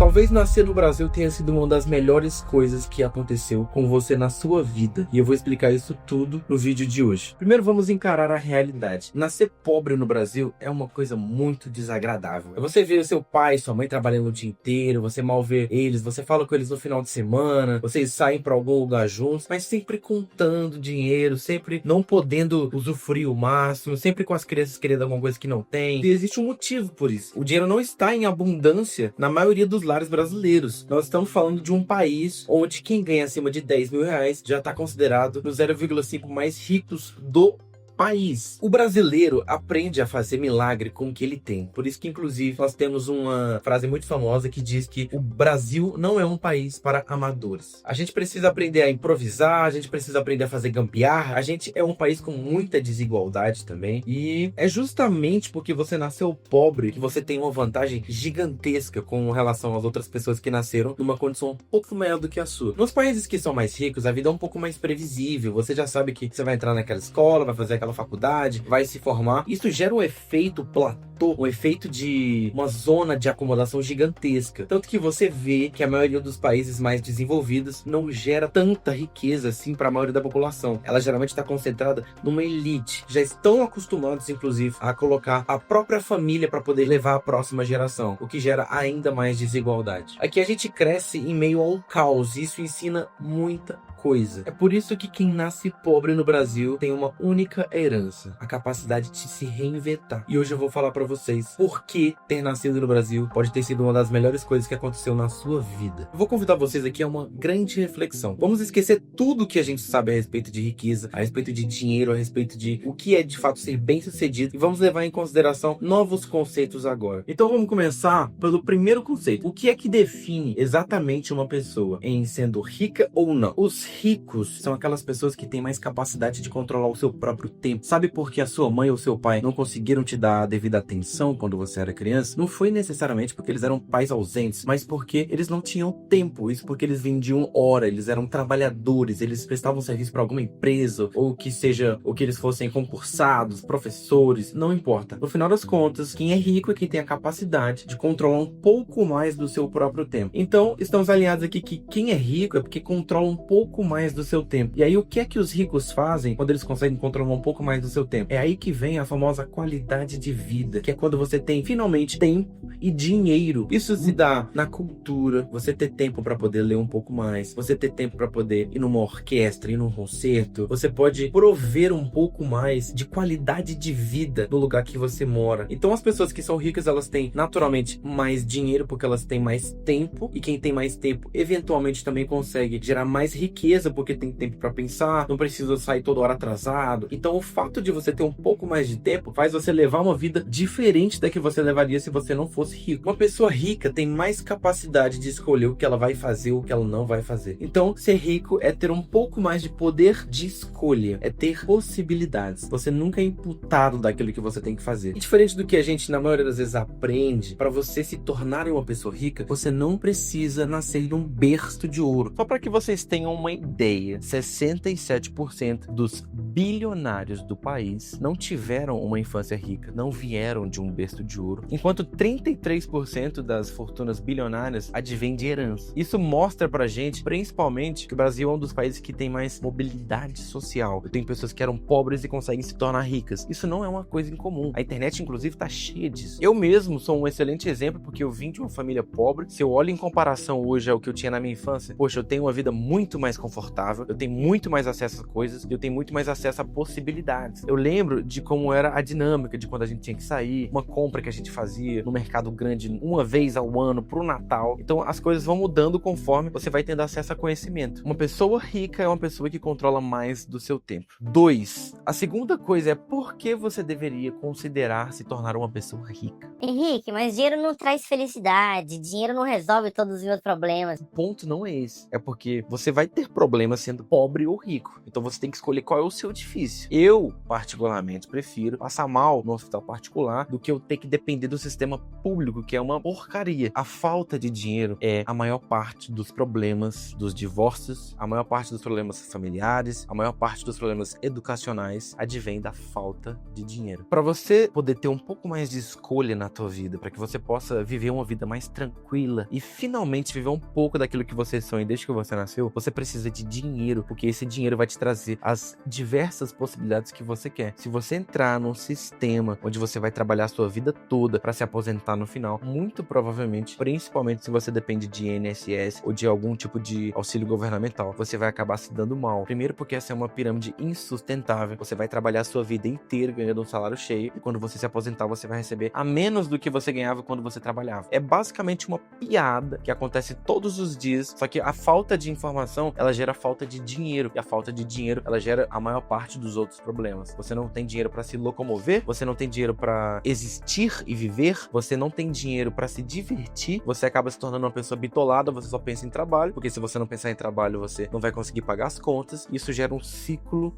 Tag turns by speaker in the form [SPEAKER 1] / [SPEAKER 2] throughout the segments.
[SPEAKER 1] Talvez nascer no Brasil tenha sido uma das melhores coisas que aconteceu com você na sua vida. E eu vou explicar isso tudo no vídeo de hoje. Primeiro vamos encarar a realidade. Nascer pobre no Brasil é uma coisa muito desagradável. Você vê o seu pai e sua mãe trabalhando o dia inteiro, você mal vê eles, você fala com eles no final de semana, vocês saem pra algum lugar juntos, mas sempre contando dinheiro, sempre não podendo usufruir o máximo, sempre com as crianças querendo alguma coisa que não tem. E existe um motivo por isso. O dinheiro não está em abundância na maioria dos lares brasileiros. Nós estamos falando de um país onde quem ganha acima de 10 mil reais já está considerado nos 0,5 mais ricos do país. O brasileiro aprende a fazer milagre com o que ele tem. Por isso que, inclusive, nós temos uma frase muito famosa que diz que o Brasil não é um país para amadores. A gente precisa aprender a improvisar, a gente precisa aprender a fazer gambiarra. A gente é um país com muita desigualdade também. E é justamente porque você nasceu pobre que você tem uma vantagem gigantesca com relação às outras pessoas que nasceram numa condição um pouco maior do que a sua. Nos países que são mais ricos, a vida é um pouco mais previsível. Você já sabe que você vai entrar naquela escola, vai fazer aquela faculdade, vai se formar. Isso gera um efeito platô, um efeito de uma zona de acomodação gigantesca. Tanto que você vê que a maioria dos países mais desenvolvidos não gera tanta riqueza assim para a maioria da população. Ela geralmente está concentrada numa elite. Já estão acostumados, inclusive, a colocar a própria família para poder levar a próxima geração, o que gera ainda mais desigualdade. Aqui a gente cresce em meio a um caos e isso ensina muita coisa. É por isso que quem nasce pobre no Brasil tem uma única herança, a capacidade de se reinventar. E hoje eu vou falar pra vocês por que ter nascido no Brasil pode ter sido uma das melhores coisas que aconteceu na sua vida. Eu vou convidar vocês aqui a uma grande reflexão. Vamos esquecer tudo que a gente sabe a respeito de riqueza, a respeito de dinheiro, a respeito de o que é de fato ser bem-sucedido e vamos levar em consideração novos conceitos agora. Então vamos começar pelo primeiro conceito. O que é que define exatamente uma pessoa em sendo rica ou não? Os ricos são aquelas pessoas que têm mais capacidade de controlar o seu próprio tempo. Sabe por que a sua mãe ou seu pai não conseguiram te dar a devida atenção quando você era criança? Não foi necessariamente porque eles eram pais ausentes, mas porque eles não tinham tempo. Isso porque eles vendiam hora, eles eram trabalhadores, eles prestavam serviço para alguma empresa, ou que seja, ou que eles fossem concursados, professores, não importa. No final das contas, quem é rico é quem tem a capacidade de controlar um pouco mais do seu próprio tempo. Então, estamos alinhados aqui que quem é rico é porque controla um pouco mais do seu tempo. E aí o que é que os ricos fazem quando eles conseguem controlar um pouco mais do seu tempo? É aí que vem a famosa qualidade de vida, que é quando você tem finalmente tempo e dinheiro. Isso se dá na cultura, você ter tempo para poder ler um pouco mais, você ter tempo para poder ir numa orquestra, ir num concerto, você pode prover um pouco mais de qualidade de vida no lugar que você mora. Então as pessoas que são ricas, elas têm naturalmente mais dinheiro porque elas têm mais tempo, e quem tem mais tempo eventualmente também consegue gerar mais riqueza porque tem tempo para pensar, não precisa sair toda hora atrasado. Então o fato de você ter um pouco mais de tempo faz você levar uma vida diferente da que você levaria se você não fosse rico. Uma pessoa rica tem mais capacidade de escolher o que ela vai fazer ou o que ela não vai fazer. Então ser rico é ter um pouco mais de poder de escolha, é ter possibilidades. Você nunca é imputado daquilo que você tem que fazer. E diferente do que a gente na maioria das vezes aprende, para você se tornar uma pessoa rica, você não precisa nascer em um berço de ouro. Só para que vocês tenham uma ideia, 67% dos bilionários do país não tiveram uma infância rica, não vieram de um berço de ouro, enquanto 33% das fortunas bilionárias advém de herança. Isso mostra pra gente, principalmente, que o Brasil é um dos países que tem mais mobilidade social. Tem pessoas que eram pobres e conseguem se tornar ricas. Isso não é uma coisa incomum. A internet, inclusive, tá cheia disso. Eu mesmo sou um excelente exemplo, porque eu vim de uma família pobre. Se eu olho em comparação hoje ao que eu tinha na minha infância, poxa, eu tenho uma vida muito mais confortável, eu tenho muito mais acesso a coisas, eu tenho muito mais acesso a possibilidades. Eu lembro de como era a dinâmica de quando a gente tinha que sair, uma compra que a gente fazia no mercado grande uma vez ao ano pro Natal. Então as coisas vão mudando conforme você vai tendo acesso a conhecimento. Uma pessoa rica é uma pessoa que controla mais do seu tempo. 2. A segunda coisa é por que você deveria considerar se tornar uma pessoa rica?
[SPEAKER 2] Henrique, mas dinheiro não traz felicidade, dinheiro não resolve todos os meus problemas.
[SPEAKER 1] O ponto não é esse. É porque você vai ter problema sendo pobre ou rico. Então você tem que escolher qual é o seu difícil. Eu, particularmente, prefiro passar mal no hospital particular do que eu ter que depender do sistema público, que é uma porcaria. A falta de dinheiro é a maior parte dos problemas dos divórcios, a maior parte dos problemas familiares, a maior parte dos problemas educacionais advém da falta de dinheiro. Para você poder ter um pouco mais de escolha na tua vida, para que você possa viver uma vida mais tranquila e finalmente viver um pouco daquilo que você sonha desde que você nasceu, você precisa de dinheiro, porque esse dinheiro vai te trazer as diversas possibilidades que você quer. Se você entrar num sistema onde você vai trabalhar a sua vida toda para se aposentar no final, muito provavelmente, principalmente se você depende de INSS ou de algum tipo de auxílio governamental, você vai acabar se dando mal. Primeiro porque essa é uma pirâmide insustentável. Você vai trabalhar a sua vida inteira ganhando um salário cheio e quando você se aposentar você vai receber a menos do que você ganhava quando você trabalhava. É basicamente uma piada que acontece todos os dias, só que a falta de informação, ela gera falta de dinheiro, e a falta de dinheiro, ela gera a maior parte dos outros problemas. Você não tem dinheiro para se locomover, você não tem dinheiro para existir e viver, você não tem dinheiro para se divertir, você acaba se tornando uma pessoa bitolada, você só pensa em trabalho, porque se você não pensar em trabalho, você não vai conseguir pagar as contas, isso gera um ciclo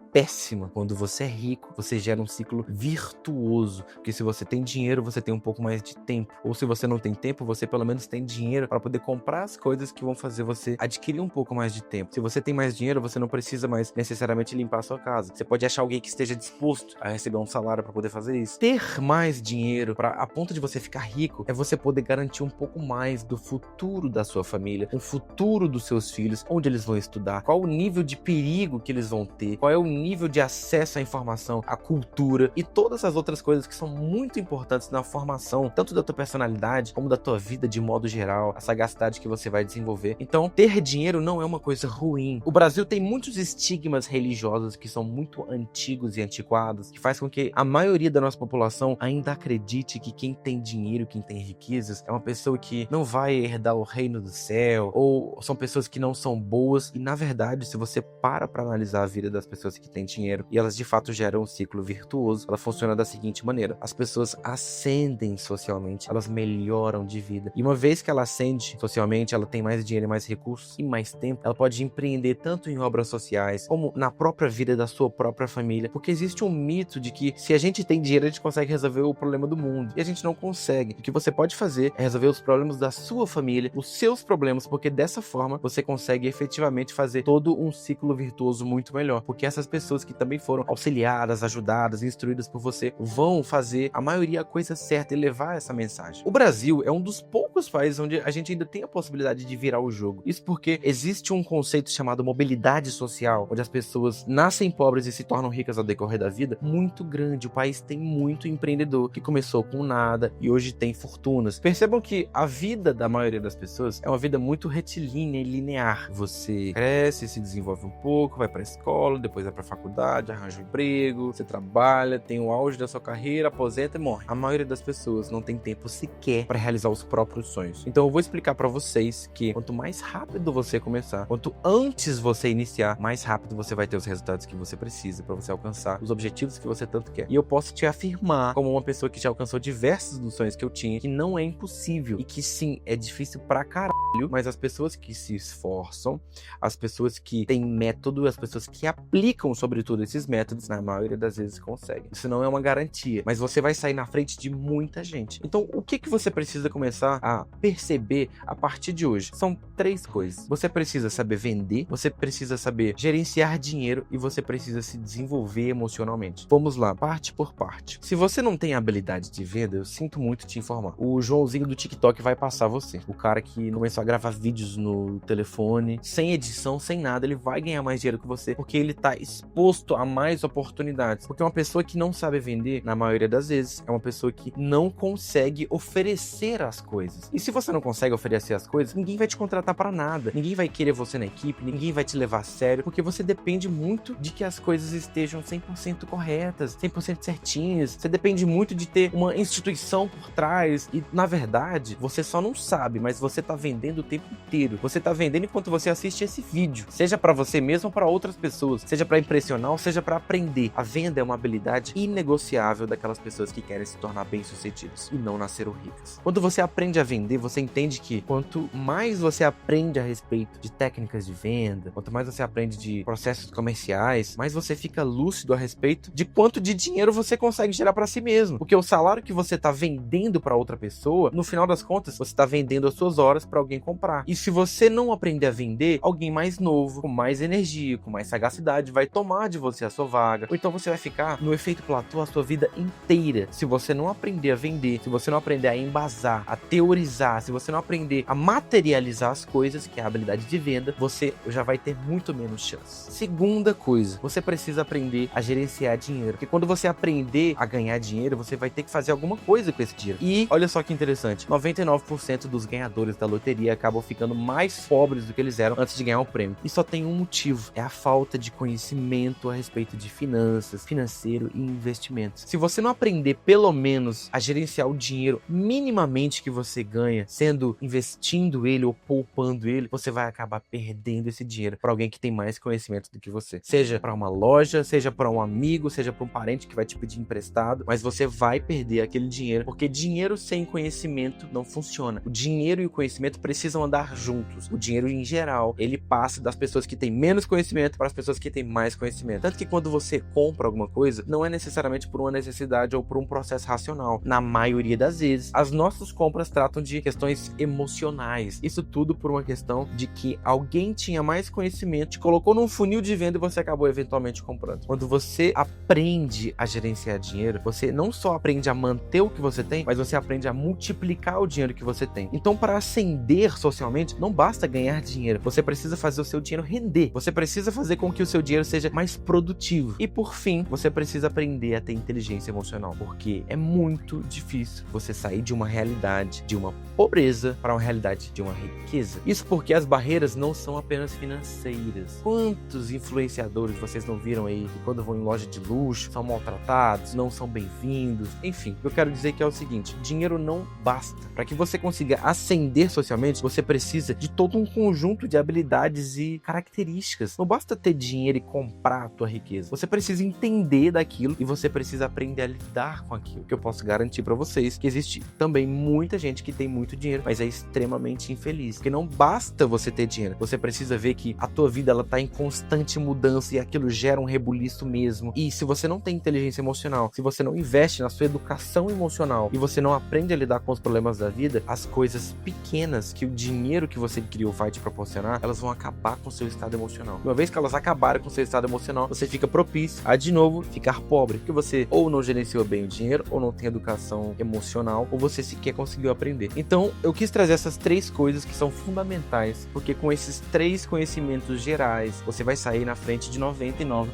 [SPEAKER 1] péssima. Quando você é rico, você gera um ciclo virtuoso, porque se você tem dinheiro, você tem um pouco mais de tempo, ou se você não tem tempo, você pelo menos tem dinheiro para poder comprar as coisas que vão fazer você adquirir um pouco mais de tempo. Se você tem mais dinheiro, você não precisa mais necessariamente limpar a sua casa. Você pode achar alguém que esteja disposto a receber um salário para poder fazer isso. Ter mais dinheiro a ponto de você ficar rico é você poder garantir um pouco mais do futuro da sua família, o futuro dos seus filhos, onde eles vão estudar, qual o nível de perigo que eles vão ter, qual é o nível de acesso à informação, à cultura e todas as outras coisas que são muito importantes na formação, tanto da tua personalidade como da tua vida de modo geral, a sagacidade que você vai desenvolver. Então, ter dinheiro não é uma coisa ruim. O Brasil tem muitos estigmas religiosos que são muito antigos e antiquados, que faz com que a maioria da nossa população ainda acredite que quem tem dinheiro, quem tem riquezas, é uma pessoa que não vai herdar o reino do céu, ou são pessoas que não são boas. E na verdade, se você para analisar a vida das pessoas que têm dinheiro e elas de fato geram um ciclo virtuoso, ela funciona da seguinte maneira: as pessoas ascendem socialmente, elas melhoram de vida, e uma vez que ela ascende socialmente, ela tem mais dinheiro e mais recursos e mais tempo, ela pode empreender tanto em obras sociais como na própria vida da sua própria família, porque existe um mito de que se a gente tem dinheiro a gente consegue resolver o problema do mundo, e a gente não consegue. O que você pode fazer é resolver os problemas da sua família, os seus problemas, porque dessa forma você consegue efetivamente fazer todo um ciclo virtuoso muito melhor, porque essas pessoas que também foram auxiliadas, ajudadas, instruídas por você, vão fazer a maioria a coisa certa e levar essa mensagem. O Brasil é um dos poucos países onde a gente ainda tem a possibilidade de virar o jogo. Isso porque existe um conceito chamado mobilidade social, onde as pessoas nascem pobres e se tornam ricas ao decorrer da vida, muito grande. O país tem muito empreendedor que começou com nada e hoje tem fortunas. Percebam que a vida da maioria das pessoas é uma vida muito retilínea e linear. Você cresce, se desenvolve um pouco, vai pra escola, depois vai pra faculdade, arranja um emprego, você trabalha, tem o auge da sua carreira, aposenta e morre. A maioria das pessoas não tem tempo sequer para realizar os próprios sonhos. Então eu vou explicar para vocês que quanto mais rápido você começar, quanto antes você iniciar, mais rápido você vai ter os resultados que você precisa para você alcançar os objetivos que você tanto quer. E eu posso te afirmar, como uma pessoa que já alcançou diversos dos sonhos que eu tinha, que não é impossível e que sim, é difícil pra caralho, mas as pessoas que se esforçam, as pessoas que têm método, as pessoas que aplicam sobretudo esses métodos, na maioria das vezes conseguem. Isso não é uma garantia, mas você vai sair na frente de muita gente. Então, o que você precisa começar a perceber a partir de hoje? São 3 coisas. Você precisa saber vender, você precisa saber gerenciar dinheiro e você precisa se desenvolver emocionalmente. Vamos lá, parte por parte. Se você não tem habilidade de venda, eu sinto muito te informar. O Joãozinho do TikTok vai passar você. O cara que começou a gravar vídeos no telefone, sem edição, sem nada, ele vai ganhar mais dinheiro que você, porque ele tá exposto a mais oportunidades. Porque uma pessoa que não sabe vender, na maioria das vezes, é uma pessoa que não consegue oferecer as coisas. E se você não consegue oferecer as coisas, ninguém vai te contratar para nada. Ninguém vai querer você na equipe, ninguém vai te levar a sério, porque você depende muito de que as coisas estejam 100% corretas, 100% certinhas. Você depende muito de ter uma instituição por trás. E, na verdade, você só não sabe, mas você tá vendendo vendendo o tempo inteiro. Você tá vendendo enquanto você assiste esse vídeo. Seja pra você mesmo ou pra outras pessoas. Seja pra impressionar ou seja pra aprender. A venda é uma habilidade inegociável daquelas pessoas que querem se tornar bem-sucedidos e não nasceram ricas. Quando você aprende a vender, você entende que quanto mais você aprende a respeito de técnicas de venda, quanto mais você aprende de processos comerciais, mais você fica lúcido a respeito de quanto de dinheiro você consegue gerar pra si mesmo. Porque o salário que você tá vendendo pra outra pessoa, no final das contas, você tá vendendo as suas horas pra alguém comprar. E se você não aprender a vender, alguém mais novo, com mais energia, com mais sagacidade, vai tomar de você a sua vaga. Ou então você vai ficar no efeito platô a sua vida inteira. Se você não aprender a vender, se você não aprender a embasar, a teorizar, se você não aprender a materializar as coisas, que é a habilidade de venda, você já vai ter muito menos chance. Segunda coisa, você precisa aprender a gerenciar dinheiro. Porque quando você aprender a ganhar dinheiro, você vai ter que fazer alguma coisa com esse dinheiro. E olha só que interessante, 99% dos ganhadores da loteria acabam ficando mais pobres do que eles eram antes de ganhar o prêmio. E só tem um motivo, é a falta de conhecimento a respeito de finanças, financeiro e investimentos. Se você não aprender pelo menos a gerenciar o dinheiro minimamente que você ganha, sendo investindo ele ou poupando ele, você vai acabar perdendo esse dinheiro para alguém que tem mais conhecimento do que você. Seja para uma loja, seja para um amigo, seja para um parente que vai te pedir emprestado, mas você vai perder aquele dinheiro, porque dinheiro sem conhecimento não funciona. O dinheiro e o conhecimento precisam andar juntos. O dinheiro em geral, ele passa das pessoas que têm menos conhecimento para as pessoas que têm mais conhecimento. Tanto que quando você compra alguma coisa, não é necessariamente por uma necessidade ou por um processo racional. Na maioria das vezes, as nossas compras tratam de questões emocionais. Isso tudo por uma questão de que alguém tinha mais conhecimento, te colocou num funil de venda e você acabou eventualmente comprando. Quando você aprende a gerenciar dinheiro, você não só aprende a manter o que você tem, mas você aprende a multiplicar o dinheiro que você tem. Então, para ascender socialmente, não basta ganhar dinheiro. Você precisa fazer o seu dinheiro render. Você precisa fazer com que o seu dinheiro seja mais produtivo. E por fim, você precisa aprender a ter inteligência emocional, porque é muito difícil você sair de uma realidade de uma pobreza para uma realidade de uma riqueza. Isso porque as barreiras não são apenas financeiras. Quantos influenciadores vocês não viram aí que quando vão em loja de luxo são maltratados, não são bem-vindos? Enfim, eu quero dizer que é o seguinte, dinheiro não basta. Para que você consiga ascender socialmente, você precisa de todo um conjunto de habilidades e características. Não basta ter dinheiro e comprar a tua riqueza. Você precisa entender daquilo e você precisa aprender a lidar com aquilo. Que eu posso garantir para vocês que existe também muita gente que tem muito dinheiro, mas é extremamente infeliz. Porque não basta você ter dinheiro. Você precisa ver que a tua vida ela tá em constante mudança e aquilo gera um rebuliço mesmo. E se você não tem inteligência emocional, se você não investe na sua educação emocional e você não aprende a lidar com os problemas da vida, as coisas pequenas que o dinheiro que você criou vai te proporcionar, elas vão acabar com o seu estado emocional. Uma vez que elas acabarem com o seu estado emocional, você fica propício a de novo ficar pobre, porque você ou não gerenciou bem o dinheiro, ou não tem educação emocional, ou você sequer conseguiu aprender. Então, eu quis trazer essas três coisas que são fundamentais, porque com esses três conhecimentos gerais, você vai sair na frente de 99%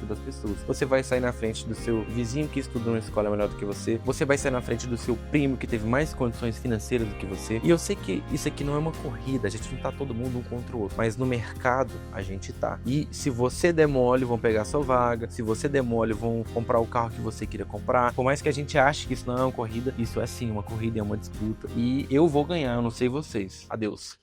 [SPEAKER 1] das pessoas. Você vai sair na frente do seu vizinho que estudou na escola melhor do que você vai sair na frente do seu primo que teve mais condições financeiras do que você. E eu sei que isso aqui não é uma corrida, a gente não tá todo mundo um contra o outro, mas no mercado a gente tá. E se você der mole, vão pegar sua vaga, se você der mole, vão comprar o carro que você queria comprar. Por mais que a gente ache que isso não é uma corrida, isso é sim uma corrida, é uma disputa. E eu vou ganhar, eu não sei vocês. Adeus.